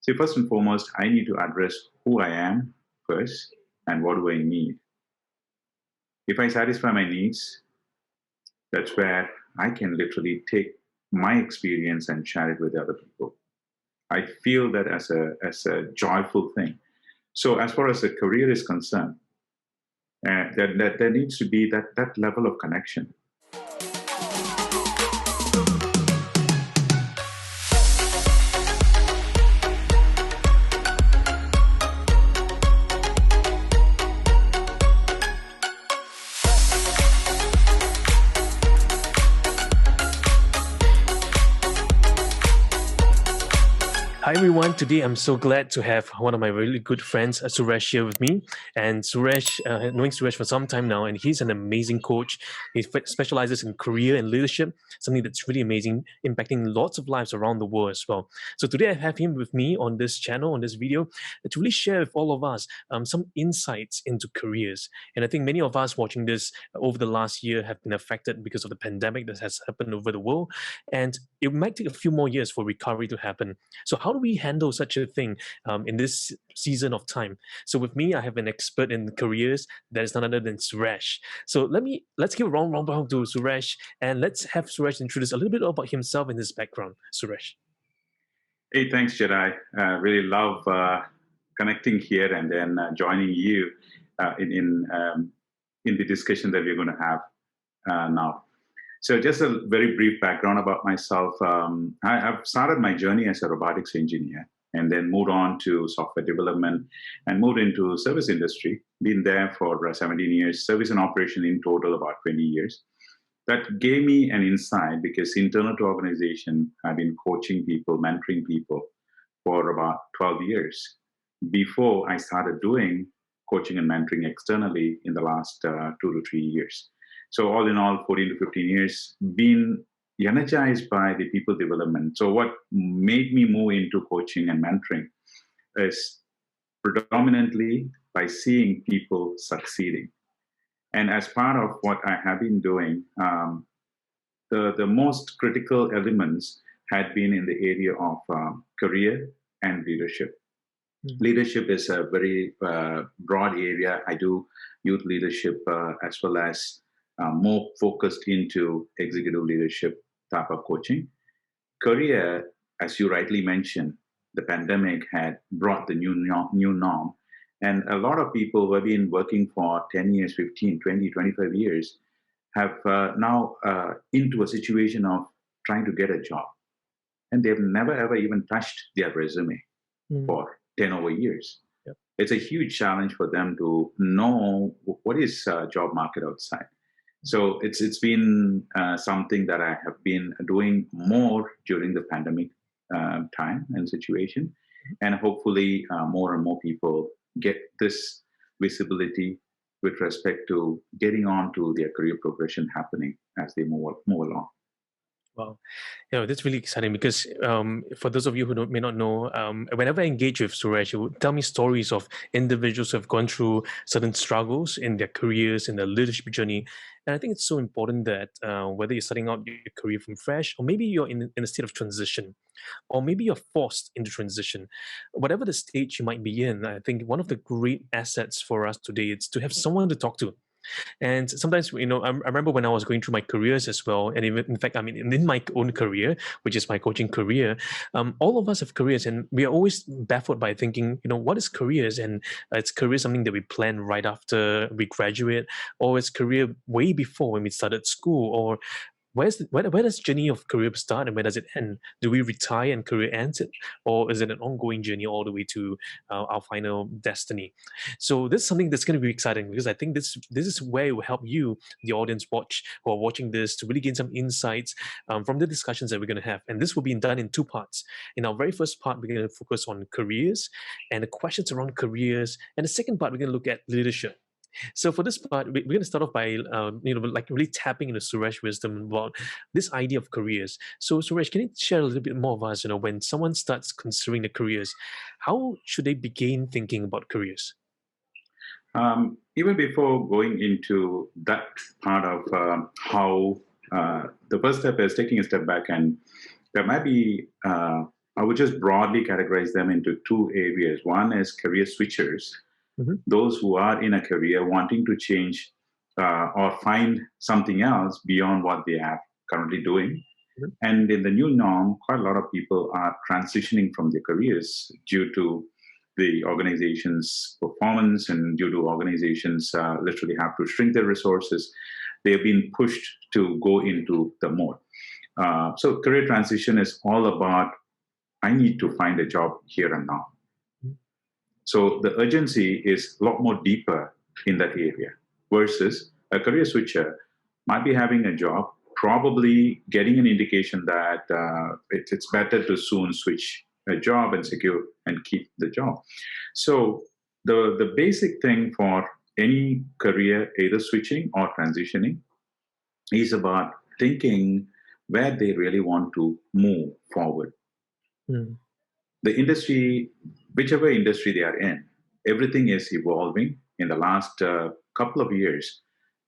So first and foremost, I need to address who I am first and what do I need. If I satisfy my needs, that's where I can literally take my experience and share it with other people. I feel that as a joyful thing. So as far as a career is concerned, there needs to be that level of connection. Hi everyone, today I'm so glad to have one of my really good friends, Suresh, here with me. And Suresh, knowing Suresh for some time now, and he's an amazing coach. He specializes in career and leadership, something that's really amazing, impacting lots of lives around the world as well. So today I have him with me on this channel, on this video, to really share with all of us some insights into careers. And I think many of us watching this over the last year have been affected because of the pandemic that has happened over the world. And it might take a few more years for recovery to happen. So how do we handle such a thing in this season of time? So with me, I have an expert in careers that is none other than Suresh. So let's give a round round to Suresh, and let's have Suresh introduce a little bit about himself and his background. Suresh. Hey, thanks, Jedi. Really love connecting here and then joining you in the discussion that we're going to have now. So just a very brief background about myself. I've started my journey as a robotics engineer and then moved on to software development and moved into service industry. Been there for 17 years, service and operation in total about 20 years. That gave me an insight because internal to organization, I've been coaching people, mentoring people for about 12 years before I started doing coaching and mentoring externally in the last 2 to 3 years. So all in all, 14 to 15 years, been energized by the people development. So what made me move into coaching and mentoring is predominantly by seeing people succeeding. And as part of what I have been doing, the most critical elements had been in the area of career and leadership. Leadership is a very broad area. I do youth leadership as well as more focused into executive leadership type of coaching. Career, as you rightly mentioned, the pandemic had brought the new norm. And a lot of people who have been working for 10 years, 15, 20, 25 years have now into a situation of trying to get a job. And they've never ever even touched their resume for 10 over years. Yep. It's a huge challenge for them to know what is job market outside. So it's been something that I have been doing more during the pandemic time and situation. And hopefully more and more people get this visibility with respect to getting on to their career progression happening as they move along. Wow, that's really exciting because for those of you who may not know, whenever I engage with Suresh, he would tell me stories of individuals who have gone through certain struggles in their careers, in their leadership journey. And I think it's so important that whether you're starting out your career from fresh, or maybe you're in a state of transition, or maybe you're forced into transition, whatever the stage you might be in, I think one of the great assets for us today is to have someone to talk to. And sometimes, I remember when I was going through my careers as well, and even, in fact, I mean, in my own career, which is my coaching career, all of us have careers, and we are always baffled by thinking, what is careers? And is career something that we plan right after we graduate, or is career way before when we started school, or where does journey of career start and where does it end? Do we retire and career ends it, or is it an ongoing journey all the way to our final destiny? So this is something that's going to be exciting because I think this is where it will help you, the audience who are watching this, to really gain some insights from the discussions that we're going to have. And this will be done in two parts. In our very first part, we're going to focus on careers and the questions around careers, and the second part, we're going to look at leadership. So for this part, we're going to start off by, like really tapping into Suresh wisdom about this idea of careers. So Suresh, can you share a little bit more of us, when someone starts considering the careers, how should they begin thinking about careers? Even before going into that part of how the first step is taking a step back, and there might be I would just broadly categorize them into two areas. One is career switchers, those who are in a career wanting to change or find something else beyond what they are currently doing. And in the new norm, quite a lot of people are transitioning from their careers due to the organization's performance and due to organizations literally have to shrink their resources. They've been pushed to go into the mode. So career transition is all about, I need to find a job here and now. So the urgency is a lot more deeper in that area versus a career switcher might be having a job, probably getting an indication that it's better to soon switch a job and secure and keep the job. So the basic thing for any career, either switching or transitioning, is about thinking where they really want to move forward. The industry, whichever industry they are in, everything is evolving. In the last couple of years,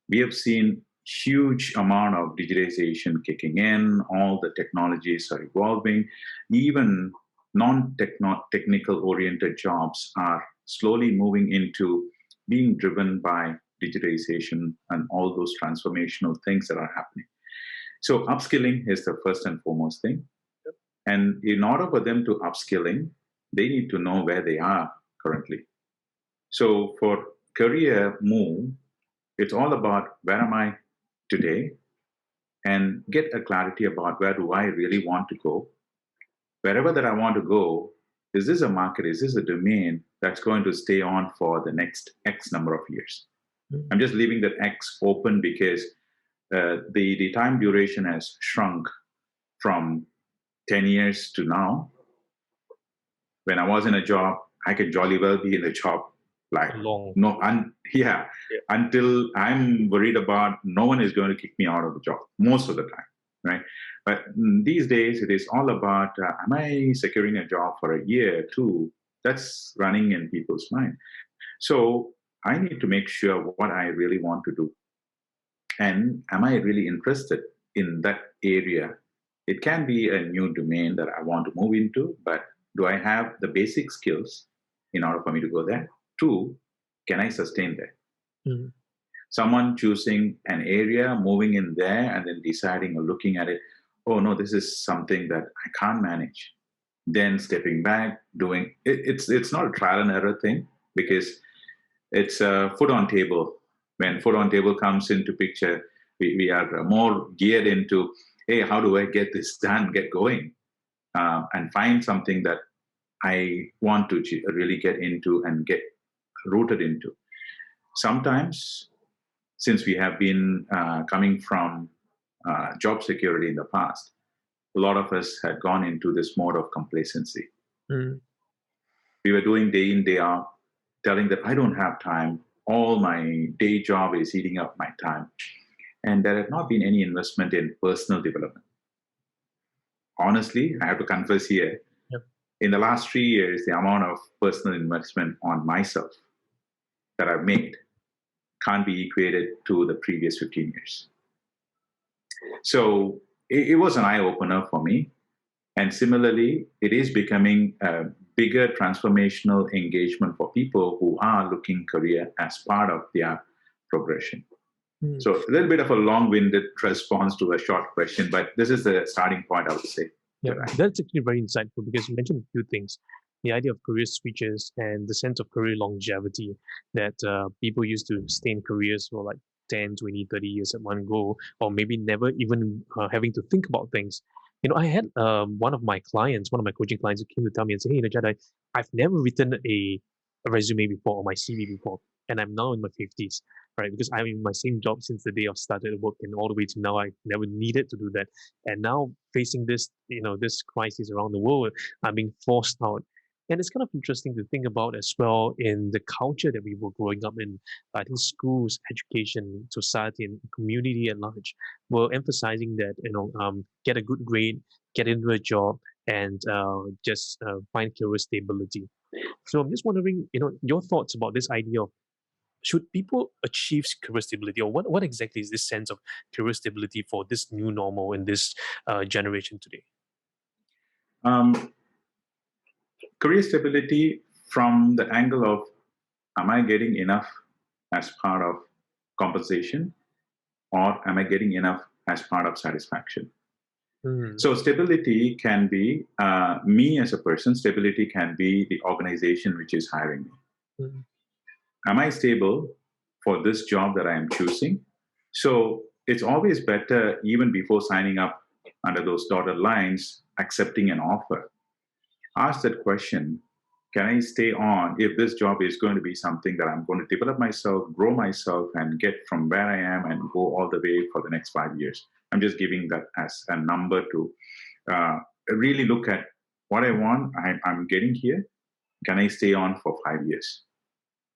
we have seen huge amount of digitization kicking in. All the technologies are evolving. Even non-technical oriented jobs are slowly moving into being driven by digitization and all those transformational things that are happening. So upskilling is the first and foremost thing. And in order for them to upskilling, they need to know where they are currently. So for career move, it's all about where am I today and get a clarity about where do I really want to go. Wherever that I want to go, is this a market, is this a domain that's going to stay on for the next X number of years? I'm just leaving that X open because the time duration has shrunk from 10 years to now. When I was in a job, I could jolly well be in a job like long. Until I'm worried about no one is going to kick me out of the job most of the time, right? But these days it is all about am I securing a job for a year, two? That's running in people's mind. So I need to make sure what I really want to do, and am I really interested in that area? It can be a new domain that I want to move into, but do I have the basic skills in order for me to go there? Two, can I sustain there? Someone choosing an area, moving in there, and then deciding or looking at it, oh no, this is something that I can't manage. Then stepping back, doing it, it's not a trial and error thing, because it's food on table. When food on table comes into picture, we are more geared into, hey, how do I get this done, get going, and find something that I want to really get into and get rooted into. Sometimes, since we have been coming from job security in the past, a lot of us had gone into this mode of complacency. We were doing day in, day out, telling that I don't have time. All my day job is eating up my time. And there had not been any investment in personal development. Honestly, I have to confess here, in the last 3 years, the amount of personal investment on myself that I've made can't be equated to the previous 15 years. So it was an eye-opener for me. And similarly, it is becoming a bigger transformational engagement for people who are looking career as part of their progression. So a little bit of a long-winded response to a short question, but this is the starting point, I would say. Yeah, that's actually very insightful, because you mentioned a few things. The idea of career switches and the sense of career longevity, that people used to stay in careers for like 10, 20, 30 years at one go, or maybe never even having to think about things. I had one of my coaching clients, who came to tell me and say, hey, Jedi, I've never written a resume before, or my CV before, and I'm now in my 50s, right? Because I'm in my same job since the day I've started work, and all the way to now, I never needed to do that. And now facing this, this crisis around the world, I'm being forced out. And it's kind of interesting to think about as well in the culture that we were growing up in. I think schools, education, society, and community at large were emphasizing that, get a good grade, get into a job, and just find career stability. So I'm just wondering, your thoughts about this idea of, should people achieve career stability, or what exactly is this sense of career stability for this new normal in this generation today? Career stability from the angle of, am I getting enough as part of compensation, or am I getting enough as part of satisfaction? So stability can be me as a person. Stability can be the organization which is hiring me. Am I stable for this job that I am choosing? So it's always better, even before signing up under those dotted lines, accepting an offer. Ask that question, can I stay on if this job is going to be something that I'm going to develop myself, grow myself, and get from where I am and go all the way for the next 5 years? I'm just giving that as a number to really look at what I want, I'm getting here. Can I stay on for 5 years?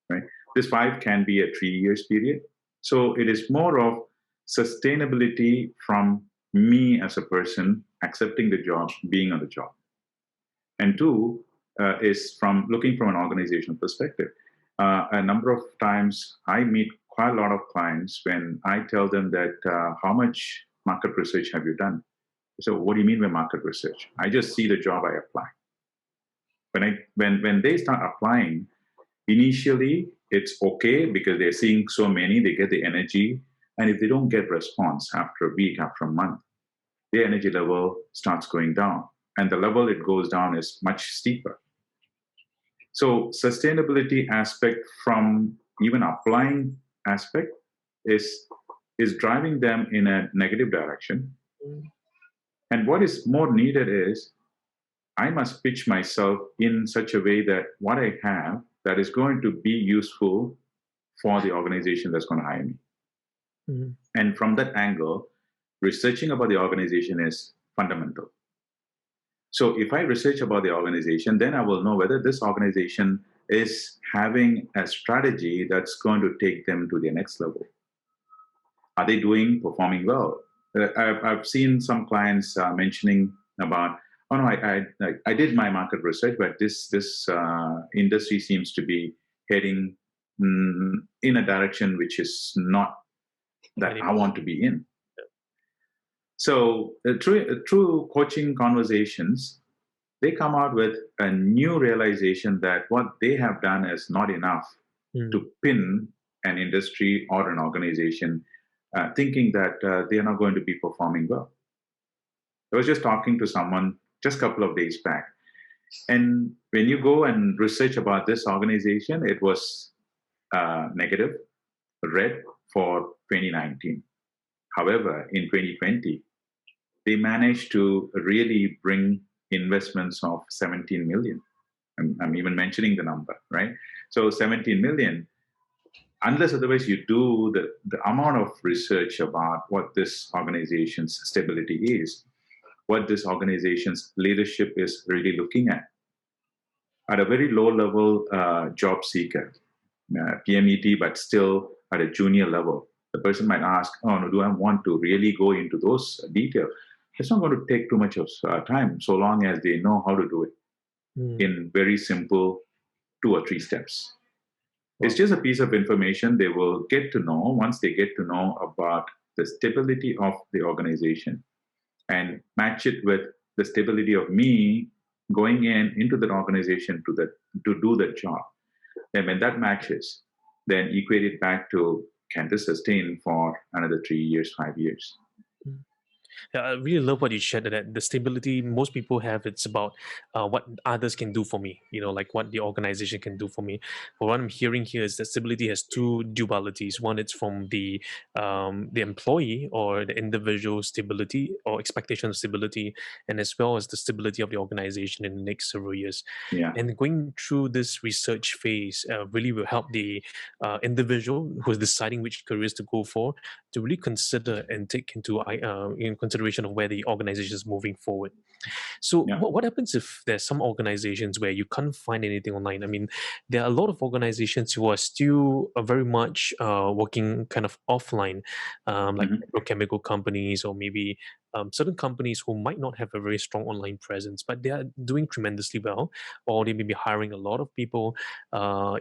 Right? This 5 can be a 3 years period. So it is more of sustainability from me as a person, accepting the job, being on the job. And 2 is from looking from an organizational perspective. A number of times I meet quite a lot of clients when I tell them that how much market research have you done? So what do you mean by market research? I just see the job, I apply. When they start applying, initially it's okay because they're seeing so many, they get the energy. And if they don't get response after a week, after a month, their energy level starts going down. And the level it goes down is much steeper. So sustainability aspect from even applying aspect is driving them in a negative direction. And what is more needed is I must pitch myself in such a way that what I have that is going to be useful for the organization that's going to hire me. And from that angle, researching about the organization is fundamental. So if I research about the organization, then I will know whether this organization is having a strategy that's going to take them to the next level. Are they performing well? I've seen some clients mentioning about, oh no, I did my market research, but this industry seems to be heading in a direction which is not that I want to be in. So through coaching conversations, they come out with a new realization that what they have done is not enough to pin an industry or an organization, thinking that they are not going to be performing well. I was just talking to someone just a couple of days back, and when you go and research about this organization, it was negative, red for 2019. However, in 2020, they managed to really bring investments of 17 million. I'm even mentioning the number, right? So 17 million, unless otherwise you do the amount of research about what this organization's stability is, what this organization's leadership is really looking at a very low level job seeker, PMET, but still at a junior level, the person might ask, oh, no, do I want to really go into those details? It's not going to take too much of time, so long as they know how to do it in very simple 2 or 3 steps. Wow. It's just a piece of information they will get to know once they get to know about the stability of the organization and match it with the stability of me going into that organization to do that job. And when that matches, then equate it back to, can this sustain for another 3 years, 5 years? Yeah, I really love what you shared, that the stability most people have, it's about what others can do for me, like what the organization can do for me. But what I'm hearing here is that stability has 2 dualities. One, it's from the employee or the individual stability or expectation of stability, and as well as the stability of the organization in the next several years. Yeah. And going through this research phase really will help the individual who is deciding which careers to go for to really consider and take into in consideration of where the organization is moving forward. So what happens if there's some organizations where you can't find anything online? I mean, there are a lot of organizations who are still very much working kind of offline, like petrochemical companies, or maybe certain companies who might not have a very strong online presence, but they are doing tremendously well, or they may be hiring a lot of people,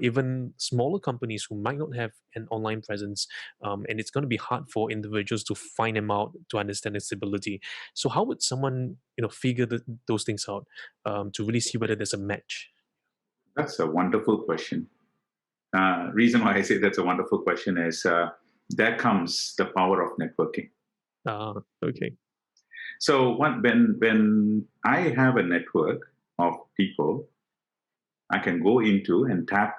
even smaller companies who might not have an online presence, and it's going to be hard for individuals to find them out, to understand its ability. So how would someone figure those things out to really see whether there's a match? That's a wonderful question. Reason why I say that's a wonderful question is there comes the power of networking. Okay. So when I have a network of people, I can go into and tap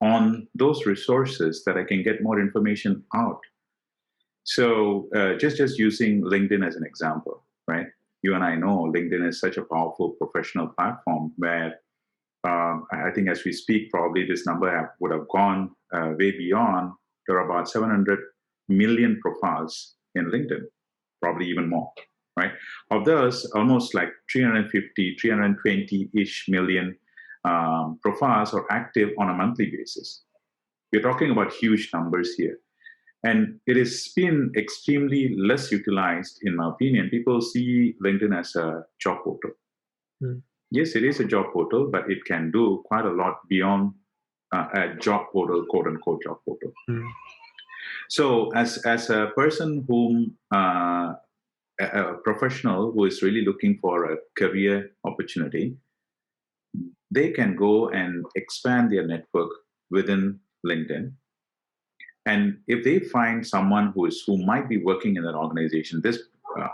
on those resources that I can get more information out. So just using LinkedIn as an example, right? You and I know LinkedIn is such a powerful professional platform where I think as we speak, probably this number would have gone way beyond. There are about 700 million profiles in LinkedIn, probably even more, right? Of those, almost like 350, 320-ish million profiles are active on a monthly basis. We're talking about huge numbers here. And it has been extremely less utilized, in my opinion. People see LinkedIn as a job portal. Mm. Yes, it is a job portal, but it can do quite a lot beyond a job portal, quote unquote job portal. Mm. So, as a person whom a professional who is really looking for a career opportunity, they can go and expand their network within LinkedIn. And if they find someone who might be working in that organization, this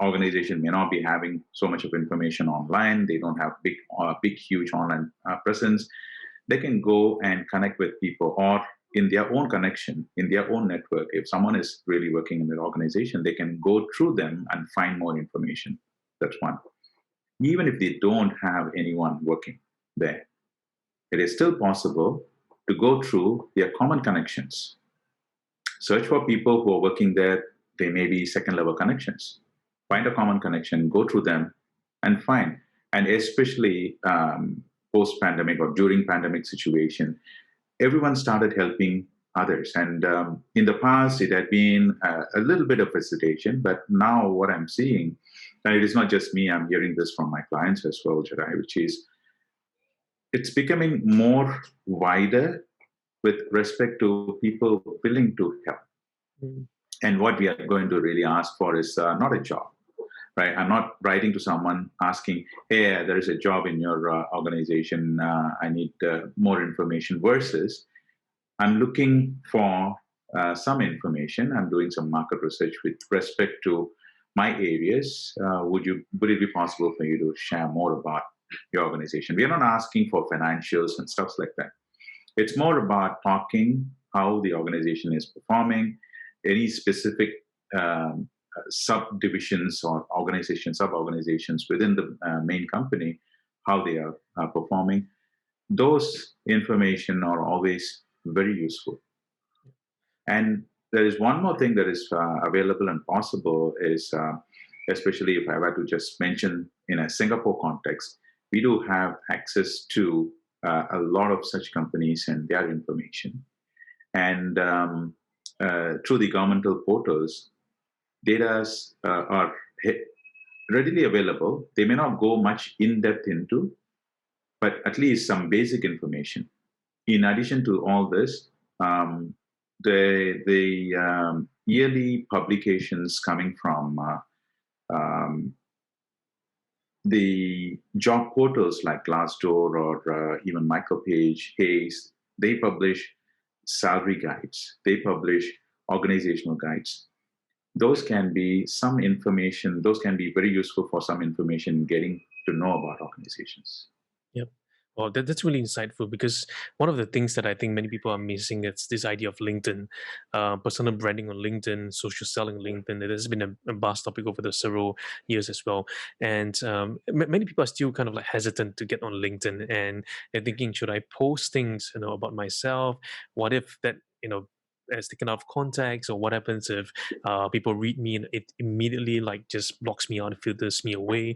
organization may not be having so much of information online. They don't have big, huge online presence. They can go and connect with people, or in their own connection, in their own network. If someone is really working in their organization, they can go through them and find more information. That's one. Even if they don't have anyone working there, it is still possible to go through their common connections. Search for people who are working there. They may be second level connections. Find a common connection, go through them, and find. And especially post pandemic or during pandemic situation, everyone started helping others. And in the past, it had been a little bit of hesitation, but now what I'm seeing, and it is not just me, I'm hearing this from my clients as well, Jedi, which is it's becoming more wider with respect to people willing to help. Mm. And what we are going to really ask for is not a job, right? I'm not writing to someone asking, hey, there is a job in your organization. I need more information, versus I'm looking for some information. I'm doing some market research with respect to my areas. Would it be possible for you to share more about your organization? We are not asking for financials and stuff like that. It's more about talking how the organization is performing, any specific subdivisions or sub-organizations within the main company, how they are performing. Those information are always very useful. And there is one more thing that is available and possible is, especially if I were to just mention in a Singapore context, we do have access to a lot of such companies and their information. And through the governmental portals, data are readily available. They may not go much in depth into, but at least some basic information. In addition to all this, the yearly publications coming from the job portals like Glassdoor or even Michael Page, Hayes, they publish salary guides. They publish organizational guides. Those can be some information. Those can be very useful for some information getting to know about organizations. Yep. Well, that's really insightful, because one of the things that I think many people are missing is this idea of LinkedIn, personal branding on LinkedIn, social selling on LinkedIn. It has been a vast topic over the several years as well. And many people are still kind of like hesitant to get on LinkedIn, and they're thinking, should I post things, about myself? What if that, as taken out of context, or what happens if people read me and it immediately like just blocks me out and filters me away,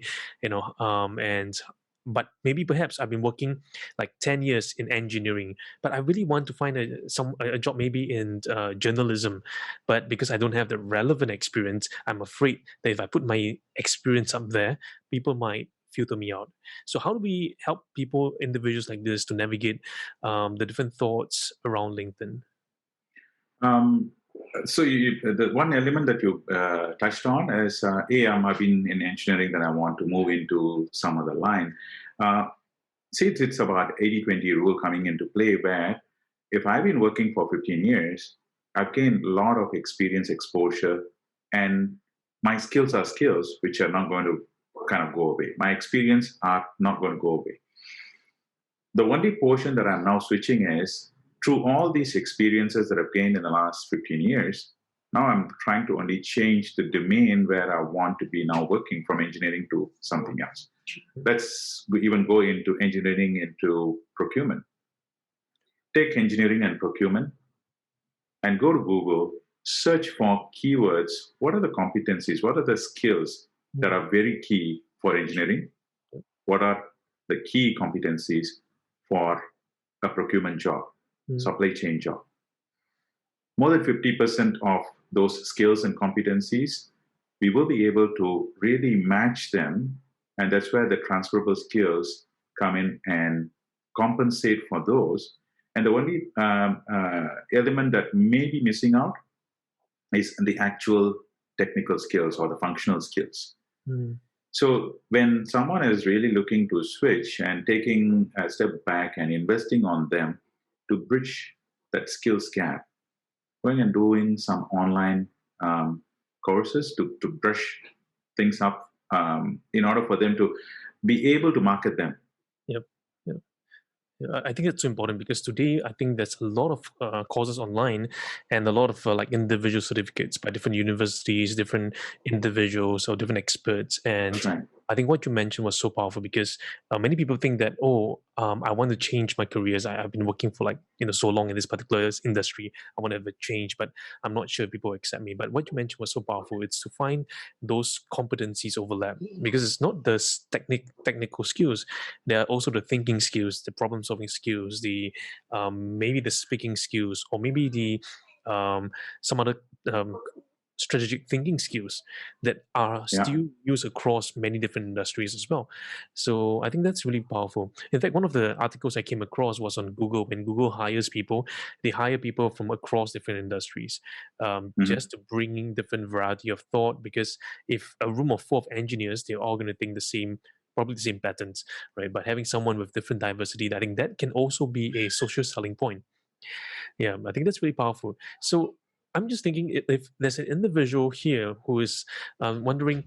but maybe perhaps I've been working like 10 years in engineering, but I really want to find a job maybe in journalism. But because I don't have the relevant experience, I'm afraid that if I put my experience up there, people might filter me out. So how do we help people, individuals like this, to navigate the different thoughts around LinkedIn? So the one element that you touched on is, I've been in engineering, that I want to move into some other line. see, it's about 80-20 rule coming into play, where if I've been working for 15 years, I've gained a lot of experience, exposure, and my skills are skills which are not going to kind of go away. My experience are not going to go away. The only portion that I'm now switching is through all these experiences that I've gained in the last 15 years. Now I'm trying to only change the domain where I want to be now working from engineering to something else. Let's even go into engineering into procurement. Take engineering and procurement and go to Google, search for keywords. What are the competencies? What are the skills that are very key for engineering? What are the key competencies for a procurement job, supply chain job? More than 50% of those skills and competencies, we will be able to really match them. And that's where the transferable skills come in and compensate for those. And the only element that may be missing out is the actual technical skills or the functional skills. So when someone is really looking to switch and taking a step back and investing on them to bridge that skills gap, going and doing some online courses to brush things up in order for them to be able to market them. Yep. I think it's so important because today I think there's a lot of courses online and a lot of like individual certificates by different universities, different individuals or different experts. And Right. I think what you mentioned was so powerful because many people think that, I want to change my careers. I've been working for so long in this particular industry. I want to have a change, but I'm not sure if people accept me. But what you mentioned was so powerful. It's to find those competencies overlap because it's not the technical skills. There are also the thinking skills, the problem solving skills, the maybe the speaking skills, or maybe the some other strategic thinking skills that are still used across many different industries as well. So I think that's really powerful. In fact, one of the articles I came across was on Google. When Google hires people, they hire people from across different industries, just to bring in different variety of thought. Because if a room of 4 of engineers, they're all going to think the same, probably the same patterns, right? But having someone with different diversity, I think that can also be a social selling point. Yeah, I think that's really powerful. So I'm just thinking if there's an individual here who is wondering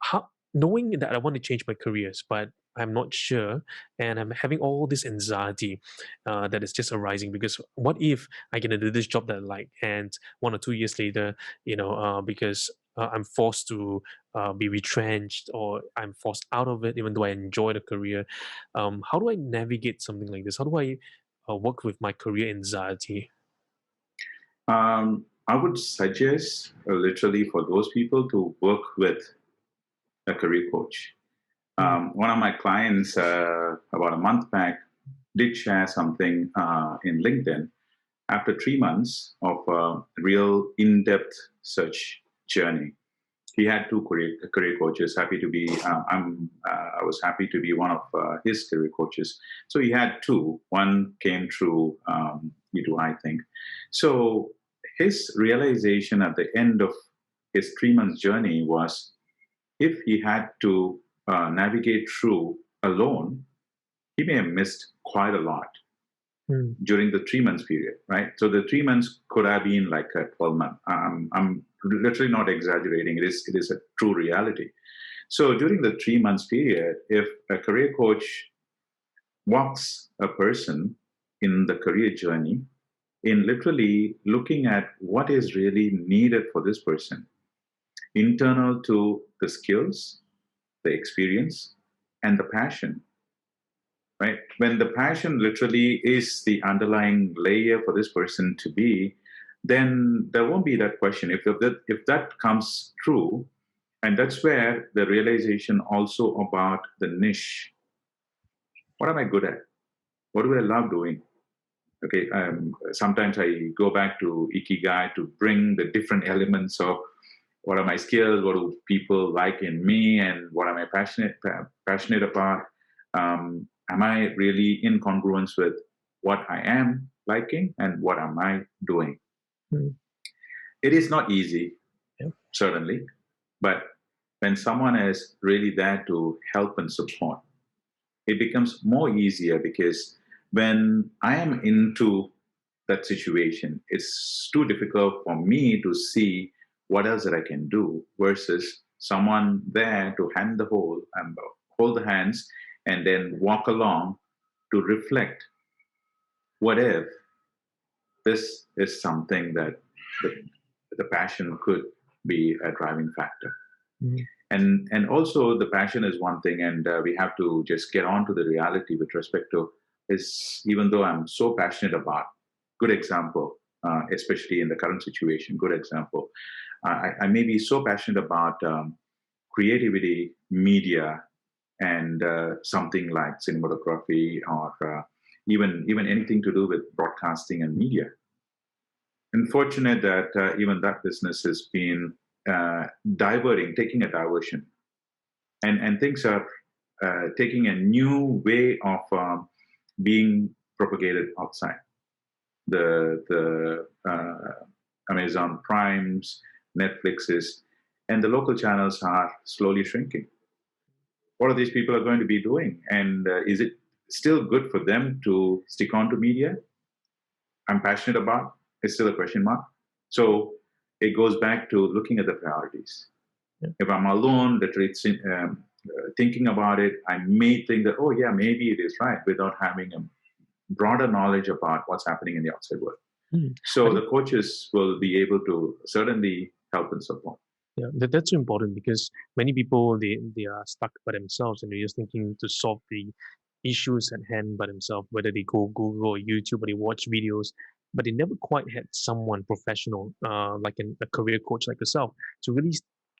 how, knowing that I want to change my careers, but I'm not sure, and I'm having all this anxiety that is just arising because what if I get into this job that I like, and 1 or 2 years later, because I'm forced to be retrenched or I'm forced out of it, even though I enjoy the career. How do I navigate something like this? How do I work with my career anxiety? I would suggest literally for those people to work with a career coach. One of my clients about a month back did share something in LinkedIn. After 3 months of a real in-depth search journey, he had 2 career coaches. I was happy to be one of his career coaches. So he had 2. One came through E2, I think. So his realization at the end of his 3 months journey was, if he had to navigate through alone, he may have missed quite a lot during the 3 months period, right? So the 3 months could have been like a 12-month. I'm literally not exaggerating. It is a true reality. So during the 3 months period, if a career coach walks a person in the career journey in literally looking at what is really needed for this person, internal to the skills, the experience, and the passion, right? When the passion literally is the underlying layer for this person to be, then there won't be that question. If that comes true, and that's where the realization also about the niche. What am I good at? What do I love doing? Okay, sometimes I go back to Ikigai to bring the different elements of what are my skills, what do people like in me, and what am I passionate about? Am I really in congruence with what I am liking and what am I doing? It is not easy, certainly, but when someone is really there to help and support, it becomes more easier, because when I am into that situation, it's too difficult for me to see what else that I can do versus someone there to hand the hold and hold the hands and then walk along to reflect what if this is something that the passion could be a driving factor. Mm-hmm. And also the passion is one thing, and we have to just get on to the reality with respect to is, even though I'm so passionate about, good example, especially in the current situation, good example, I may be so passionate about creativity, media, and something like cinematography, or even anything to do with broadcasting and media. Unfortunate that even that business has been diverting, taking a diversion, and things are taking a new way of being propagated outside. The Amazon Primes, Netflixes, and the local channels are slowly shrinking. What are these people are going to be doing? And is it still good for them to stick on to media I'm passionate about? It's still a question mark. So it goes back to looking at the priorities. Yeah. If I'm alone, literally thinking about it, I may think that, oh yeah, maybe it is right, without having a broader knowledge about what's happening in the outside world. So the coaches will be able to certainly help and support. Yeah, that's important, because many people, they are stuck by themselves and they're just thinking to solve the issues at hand by themselves, whether they go Google or YouTube or they watch videos, but they never quite had someone professional, like a career coach like yourself, to really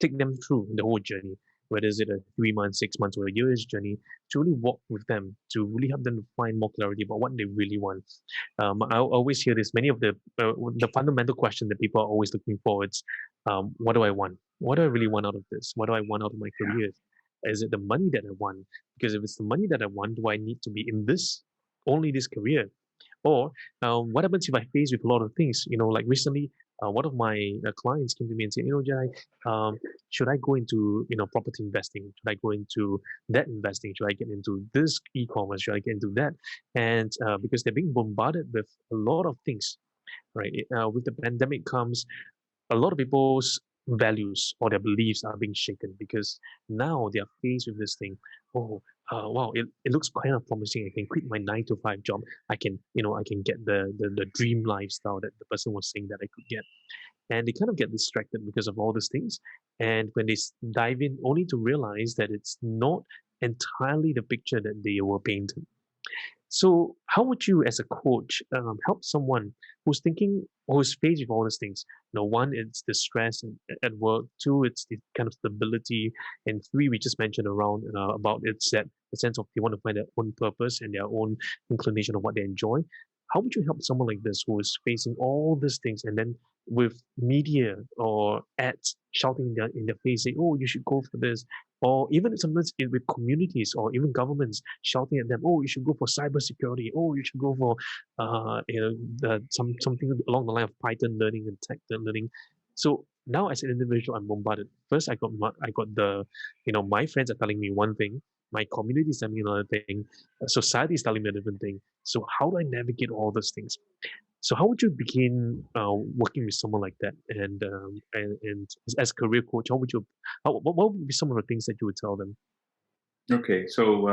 take them through the whole journey, whether is it a 3 months, 6 months, or a year's journey, to really walk with them, to really help them to find more clarity about what they really want. I always hear this. Many of the fundamental question that people are always looking for, it's what do I want? What do I really want out of this? What do I want out of my career? Is it the money that I want? Because if it's the money that I want, do I need to be in this, only this career? Or what happens if I face with a lot of things? Like recently, one of my clients came to me and said, Jedi, should I go into property investing? Should I go into that investing? Should I get into this e-commerce? Should I get into that? And because they're being bombarded with a lot of things, right? With the pandemic comes a lot of people's values or their beliefs are being shaken, because now they are faced with this thing. Oh, wow, it looks kind of promising. I can quit my 9 to 5 job. I can, I can get the dream lifestyle that the person was saying that I could get. And they kind of get distracted because of all these things. And when they dive in, only to realize that it's not entirely the picture that they were painted. So, how would you, as a coach, help someone who's thinking or who's faced with all these things? One, it's the stress at work. Two, it's the kind of stability. And three, we just mentioned around about it's that the sense of they want to find their own purpose and their own inclination of what they enjoy. How would you help someone like this who is facing all these things, and then with media or ads shouting in their face, saying, "Oh, you should go for this," or even sometimes with communities or even governments shouting at them, "Oh, you should go for cybersecurity. Oh, you should go for something along the line of Python learning and tech learning." So now, as an individual, I'm bombarded. First, I got the my friends are telling me one thing, my community is telling me another thing, society is telling me a different thing. So how do I navigate all those things? So how would you begin working with someone like that? And as a career coach, what would be some of the things that you would tell them? Okay, so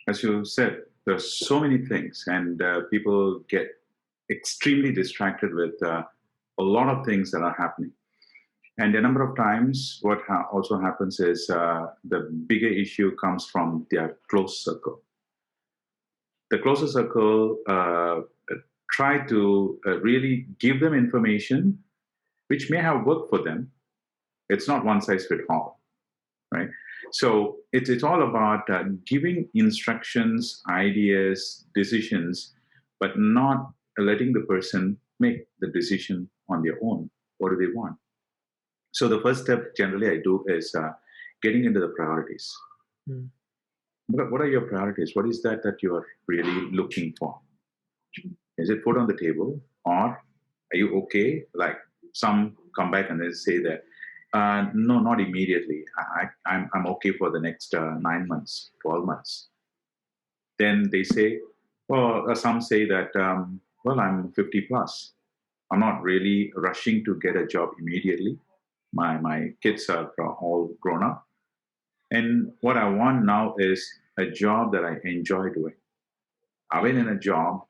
as you said, there's so many things, and people get extremely distracted with a lot of things that are happening. And a number of times, what also happens is the bigger issue comes from their close circle. The closer circle try to really give them information which may have worked for them. It's not one size fits all, right? So it's all about giving instructions, ideas, decisions, but not letting the person make the decision on their own. What do they want? So the first step generally I do is getting into the priorities. Mm. What are your priorities? What is that you are really looking for? Is it food on the table, or are you okay? Like some come back and they say that, no, not immediately. I'm okay for the next 9 months, 12 months. then they say, well, some say that, well, I'm 50 plus. I'm not really rushing to get a job immediately. My kids are all grown up. And what I want now is a job that I enjoy doing. I've been in a job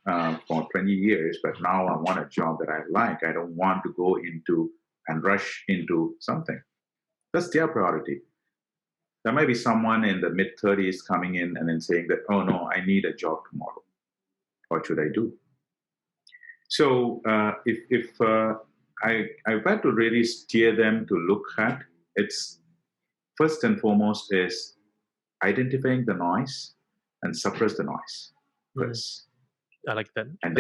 for 20 years, but now I want a job that I like. I don't want to go into and rush into something. That's their priority. There might be someone in the mid 30s coming in and then saying that, oh no, I need a job tomorrow. What should I do? So if I've had to really steer them to look at, it's first and foremost is identifying the noise and suppress the noise first. I like that. And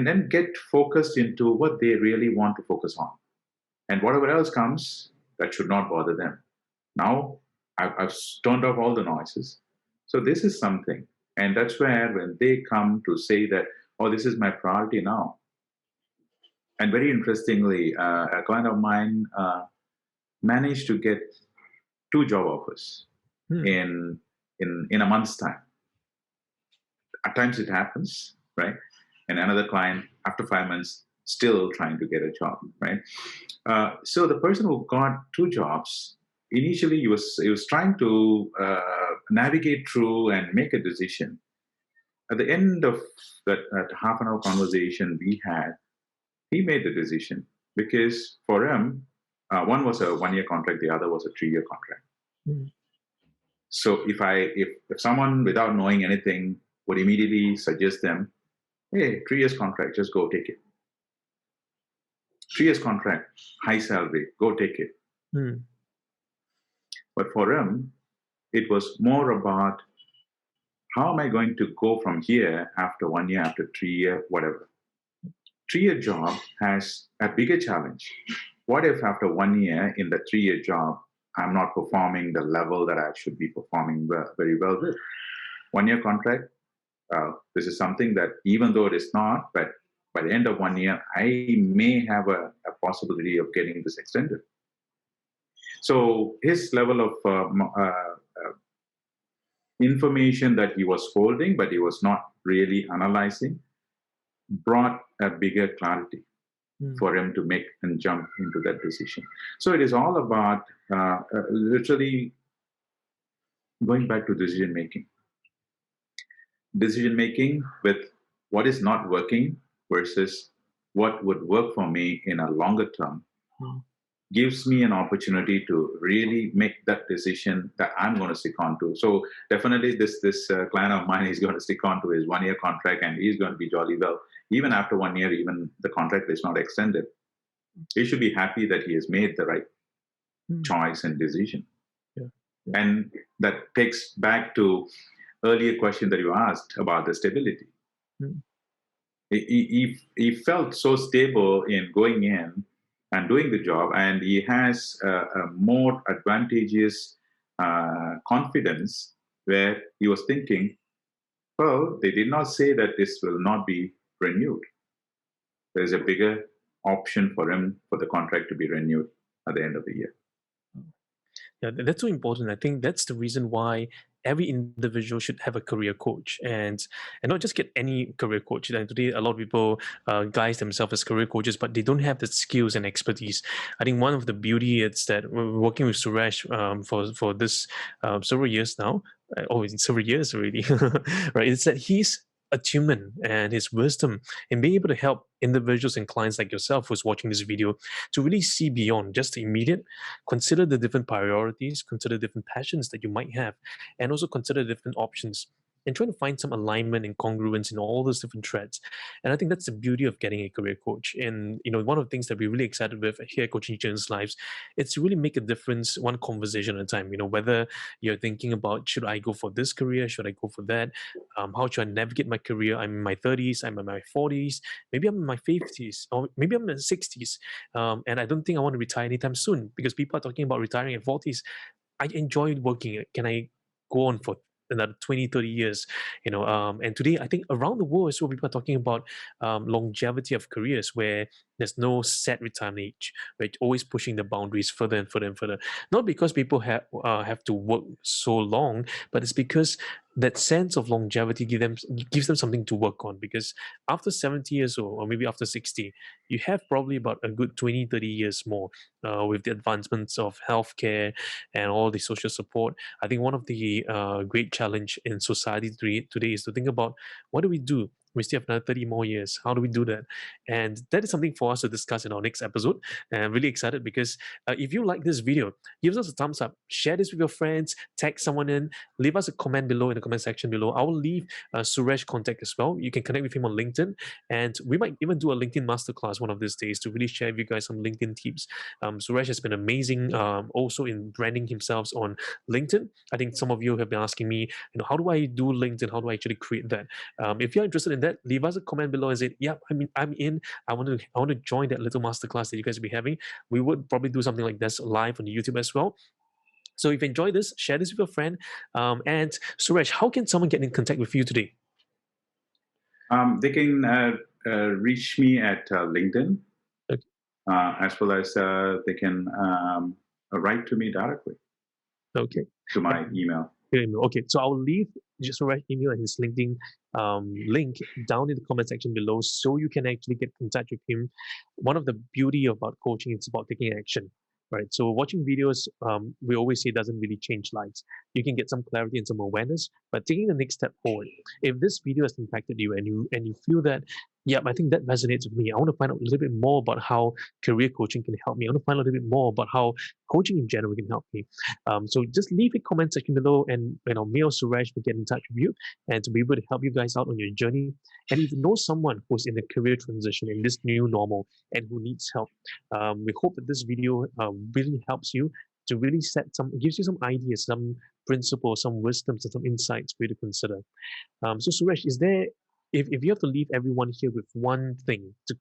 then get focused into what they really want to focus on. And whatever else comes, that should not bother them. Now, I've turned off all the noises. So this is something. And that's where when they come to say that, oh, this is my priority now. And very interestingly, a client of mine managed to get 2 job offers in a month's time. At times it happens, right? And another client, after 5 months, still trying to get a job, right? So the person who got 2 jobs, initially he was trying to navigate through and make a decision. At the end of that half an hour conversation we had, he made the decision because for him, one was a 1-year contract, the other was a 3-year contract. So if someone without knowing anything would immediately suggest them, hey, 3 years contract, just go take it. 3 years contract, high salary, go take it. But for him, it was more about how am I going to go from here after 1 year, after 3 year, whatever. 3-year job has a bigger challenge. What if after 1 year in the 3-year job, I'm not performing the level that I should be performing very well with? 1-year contract, this is something that even though it is not, but by the end of 1 year, I may have a possibility of getting this extended. So his level of information that he was holding, but he was not really analyzing, brought a bigger clarity for him to make and jump into that decision. So it is all about literally going back to decision making. Decision making with what is not working versus what would work for me in a longer term gives me an opportunity to really make that decision that I'm going to stick on to. So definitely this client of mine is going to stick on to his 1-year contract and he's going to be jolly well. Even after 1 year, even the contract is not extended. He should be happy that he has made the right choice and decision. And that takes back to earlier question that you asked about the stability. He felt so stable in going in and doing the job, and he has a more advantageous confidence where he was thinking, well, they did not say that this will not be renewed. There's a bigger option for him for the contract to be renewed at the end of the year. Yeah, that's so important. I think that's the reason why every individual should have a career coach, and not just get any career coach. And today, a lot of people guise themselves as career coaches, but they don't have the skills and expertise. I think one of the beauty is that we're working with Suresh for this several years now. It's several years already, right? It's that he's attunement and his wisdom in being able to help individuals and clients like yourself who's watching this video to really see beyond just the immediate, consider the different priorities, consider different passions that you might have, and also consider different options and trying to find some alignment and congruence in all those different threads. And I think that's the beauty of getting a career coach. And one of the things that we're really excited with here at Coaching Children's Lives, it's to really make a difference one conversation at a time. Whether you're thinking about, should I go for this career, should I go for that, how should I navigate my career? I'm in my 30s, I'm in my 40s, maybe I'm in my 50s, or maybe I'm in my 60s, and I don't think I want to retire anytime soon because people are talking about retiring at 40s. I enjoy working. Can I go on for another 20, 30 years, and today I think around the world, so people are talking about longevity of careers where there's no set retirement age. We're always pushing the boundaries further and further and further. Not because people have to work so long, but it's because that sense of longevity gives them something to work on. Because after 70 years old, or maybe after 60, you have probably about a good 20, 30 years more with the advancements of healthcare and all the social support. I think one of the great challenge in society today is to think about, what do we do? We still have another 30 more years. How do we do that? And that is something for us to discuss in our next episode. And I'm really excited because if you like this video, give us a thumbs up, share this with your friends, tag someone in, leave us a comment below in the comment section below. I will leave Suresh contact as well. You can connect with him on LinkedIn, and we might even do a LinkedIn masterclass one of these days to really share with you guys some LinkedIn tips. Suresh has been amazing also in branding himself on LinkedIn. I think some of you have been asking me, how do I do LinkedIn? How do I actually create that? If you're interested in that, leave us a comment below and say, yeah, I'm in. I want to join that little masterclass that you guys will be having. We would probably do something like this live on YouTube as well. So if you enjoy this, share this with your friend. And Suresh, how can someone get in contact with you today? They can reach me at LinkedIn, Okay. as well as they can write to me directly. Okay. To my email. Okay, so I'll leave Suresh's email and his LinkedIn link down in the comment section below, so you can actually get in touch with him. One of the beauty about coaching is about taking action, right? So watching videos, we always say, doesn't really change lives. You can get some clarity and some awareness, but taking the next step forward. If this video has impacted you and you feel that, yeah, I think that resonates with me. I want to find out a little bit more about how career coaching can help me. I want to find out a little bit more about how coaching in general can help me. So just leave a comment section below, and me or Suresh will get in touch with you and to be able to help you guys out on your journey. And if you know someone who's in a career transition in this new normal and who needs help, we hope that this video really helps you to really gives you some ideas, some principles, some wisdoms, and some insights for you to consider. So Suresh, is there, if you have to leave everyone here with one thing to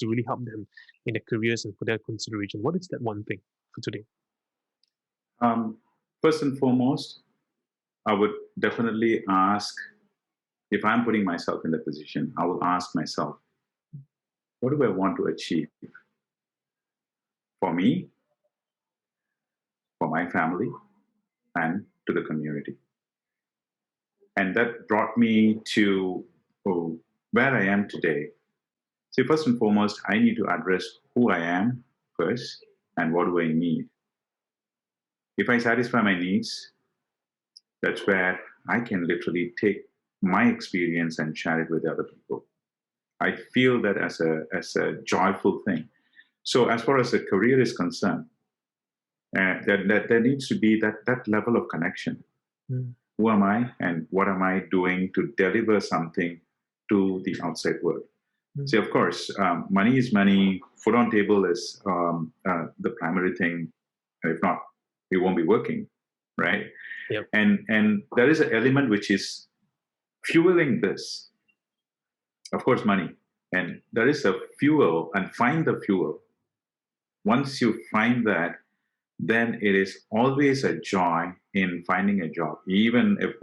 really help them in their careers and for their consideration, what is that one thing for today? First and foremost, I would definitely ask, if I'm putting myself in that position, I will ask myself, what do I want to achieve for me, for my family, and to the community? And that brought me to where I am today. So first and foremost, I need to address who I am first and what do I need. If I satisfy my needs, that's where I can literally take my experience and share it with other people. I feel that as a joyful thing. So as far as the career is concerned, that there needs to be that level of connection. Mm. Who am I and what am I doing to deliver something to the outside world? Mm. See, of course, money is money. Food on table is the primary thing. If not, we won't be working, right? Yep. And there is an element which is fueling this. Of course, money. And there is a fuel, and find the fuel. Once you find that, then it is always a joy in finding a job. Even if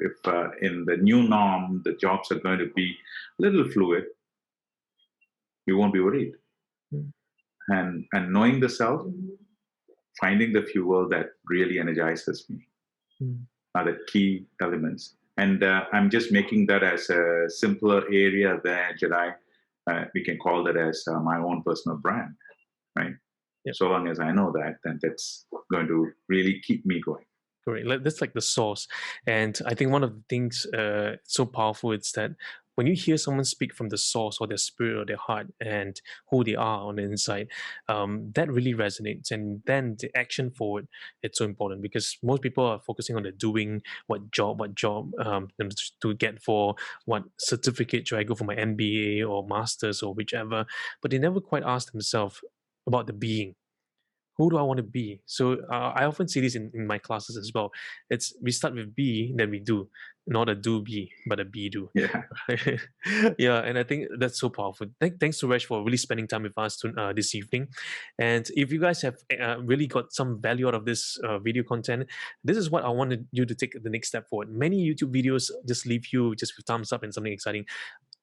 in the new norm, the jobs are going to be a little fluid, you won't be worried. Mm. And knowing the self, finding the fuel that really energizes me are the key elements. And I'm just making that as a simpler area there, Jedi. We can call that as my own personal brand, right? Yep. So long as I know that, then that's going to really keep me going. Correct. That's like the source. And I think one of the things so powerful is that when you hear someone speak from the source or their spirit or their heart and who they are on the inside, that really resonates. And then the action forward, it's so important, because most people are focusing on the doing, what job, to get for, what certificate should I go for my MBA or master's or whichever, but they never quite ask themselves about the being. Who do I want to be? So I often see this in my classes as well. We start with be, then we do. not a do be, but a be do. Yeah. Yeah, and I think that's so powerful. Thanks, Suresh, for really spending time with us this evening. And if you guys have really got some value out of this video content, this is what I wanted you to take the next step forward. Many YouTube videos just leave you just with thumbs up and something exciting.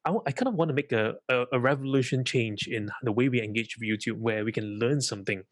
I kind of want to make a revolution change in the way we engage with YouTube, where we can learn something.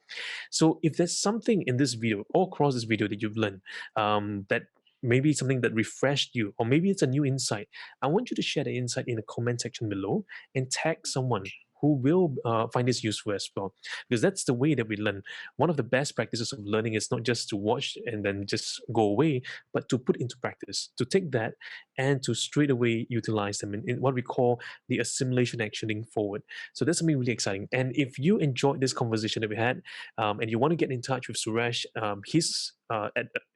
So if there's something in this video, all across this video, that you've learned, that maybe something that refreshed you, or maybe it's a new insight, I want you to share the insight in the comment section below and tag someone who will find this useful as well, because that's the way that we learn. One of the best practices of learning is not just to watch and then just go away, but to put into practice, to take that and to straight away utilize them in what we call the assimilation actioning forward. So that's something really exciting. And if you enjoyed this conversation that we had, and you want to get in touch with Suresh,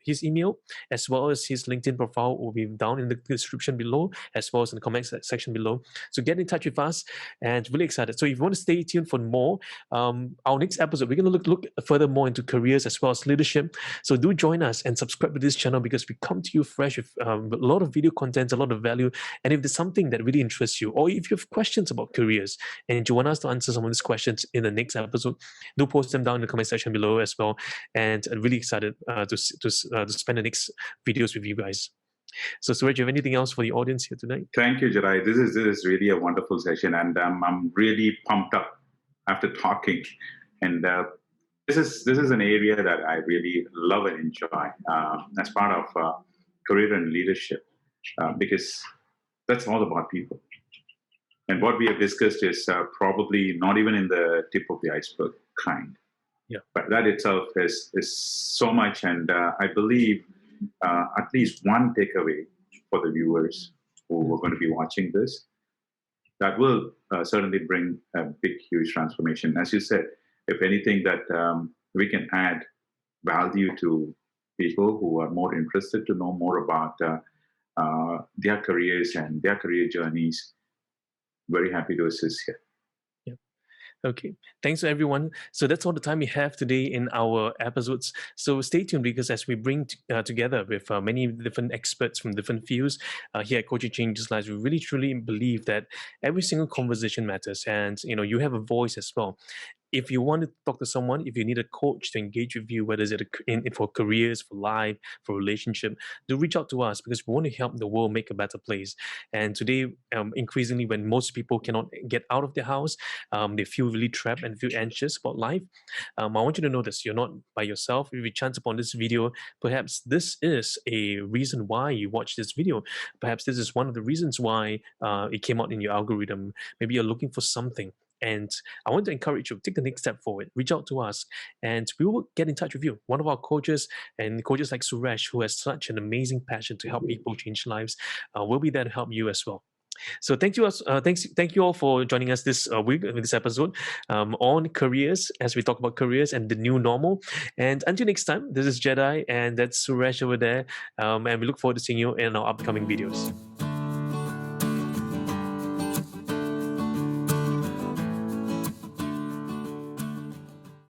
his email as well as his LinkedIn profile will be down in the description below, as well as in the comment section below. So get in touch with us, and really excited. So if you want to stay tuned for more, our next episode, we're going to look further more into careers as well as leadership. So do join us and subscribe to this channel, because we come to you fresh with a lot of video content, a lot of value. And if there's something that really interests you, or if you have questions about careers and you want us to answer some of these questions in the next episode, do post them down in the comment section below as well. And I'm really excited to spend the next videos with you guys. So, Suresh, do you have anything else for the audience here tonight? Thank you, Jedi. This is really a wonderful session, and I'm really pumped up after talking. And this is an area that I really love and enjoy as part of career and leadership, because that's all about people. And what we have discussed is probably not even in the tip of the iceberg kind. Yeah. But that itself is so much, and I believe at least one takeaway for the viewers who are going to be watching this, that will certainly bring a big, huge transformation. As you said, if anything, that we can add value to people who are more interested to know more about their careers and their career journeys. Very happy to assist here. Okay, thanks to everyone. So that's all the time we have today in our episodes. So stay tuned, because as we bring together with many different experts from different fields here at Coaching Changes Lives, we really truly believe that every single conversation matters, and you have a voice as well. If you want to talk to someone, if you need a coach to engage with you, whether it's for careers, for life, for relationship, do reach out to us, because we want to help the world make a better place. And today, increasingly, when most people cannot get out of their house, they feel really trapped and feel anxious about life. I want you to know this: you're not by yourself. If you chance upon this video, perhaps this is a reason why you watch this video. Perhaps this is one of the reasons why it came out in your algorithm. Maybe you're looking for something. And I want to encourage you, take the next step forward, reach out to us, and we will get in touch with you. One of our coaches, and coaches like Suresh, who has such an amazing passion to help people change lives, will be there to help you as well. So thank you all for joining us this week with this episode on careers, as we talk about careers and the new normal. And until next time, this is Jedi, and that's Suresh over there, and we look forward to seeing you in our upcoming videos.